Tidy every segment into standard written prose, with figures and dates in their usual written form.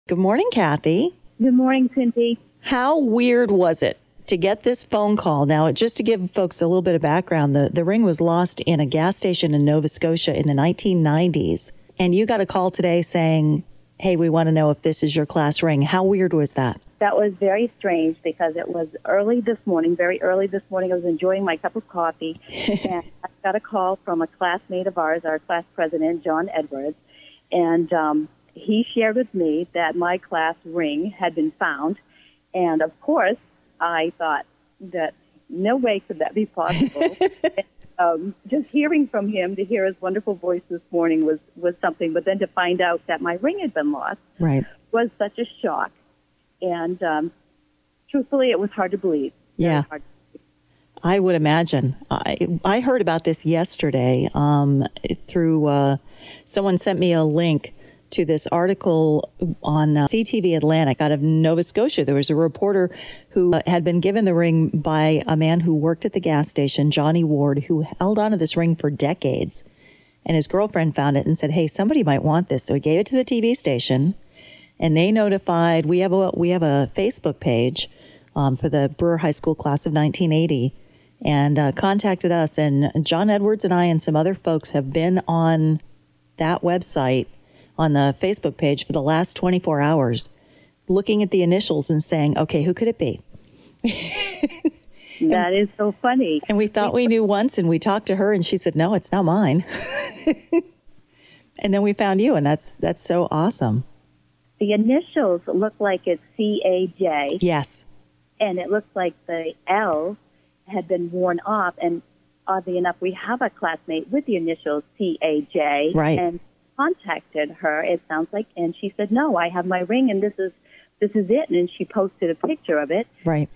Good morning, Kathy. Good morning, Cindy. How weird was it to get this phone call? Now, just to give folks a little bit of background, the ring was lost in a gas station in Nova Scotia in the 1990s. And you got a call today saying, hey, we want to know if this is your class ring. How weird was that? That was very strange because it was early this morning, very early this morning. I was enjoying my cup of coffee, and I got a call from a classmate of ours, our class president, John Edwards, and he shared with me that my class ring had been found. And, of course, I thought that no way could that be possible. Just hearing from him, to hear his wonderful voice this morning was something. But then to find out that my ring had been lost was such a shock. And truthfully, it was hard to believe. Yeah, I would imagine. I heard about this yesterday through someone sent me a link to this article on CTV Atlantic out of Nova Scotia. There was a reporter who had been given the ring by a man who worked at the gas station, Johnny Ward, who held onto this ring for decades. And his girlfriend found it and said, hey, somebody might want this. So he gave it to the TV station, and they notified, we have a Facebook page for the Brewer High School class of 1980, and contacted us. And John Edwards and I and some other folks have been on that website, on the Facebook page, for the last 24 hours, looking at the initials and saying, okay, who could it be? That is so funny. And we thought we knew once, and we talked to her, and she said, no, it's not mine. And then we found you, and that's so awesome. The initials look like it's C-A-J. Yes. And it looks like the L had been worn off. And oddly enough, we have a classmate with the initials C-A-J. Right. And contacted her, it sounds like, and she said, no, I have my ring, and this is it. And she posted a picture of it. Right.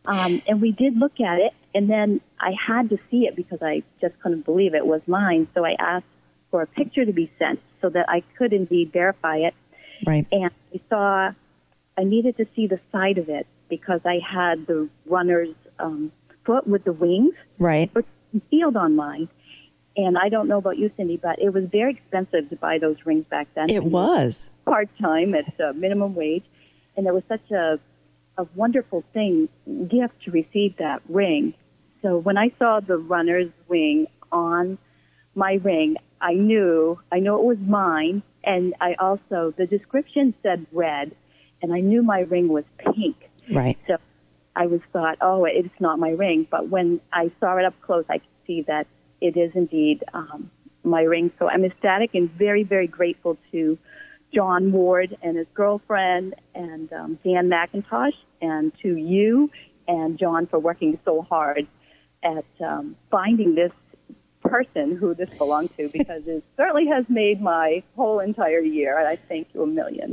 And we did look at it, and then I had to see it because I just couldn't believe it was mine. So I asked for a picture to be sent so that I could indeed verify it. Right. And I needed to see the side of it because I had the runner's foot with the wings. Right. Concealed on mine. And I don't know about you, Cindy, but it was very expensive to buy those rings back then. It was. Part-time at minimum wage. And it was such a wonderful gift to receive that ring. So when I saw the runner's wing on my ring, I knew it was mine. And the description said red, and I knew my ring was pink. Right. So I thought, oh, it's not my ring. But when I saw it up close, I could see that it is indeed my ring. So I'm ecstatic and very, very grateful to John Ward and his girlfriend and Dan McIntosh, and to you and John for working so hard at finding this person who this belonged to, because it certainly has made my whole entire year. I thank you a million.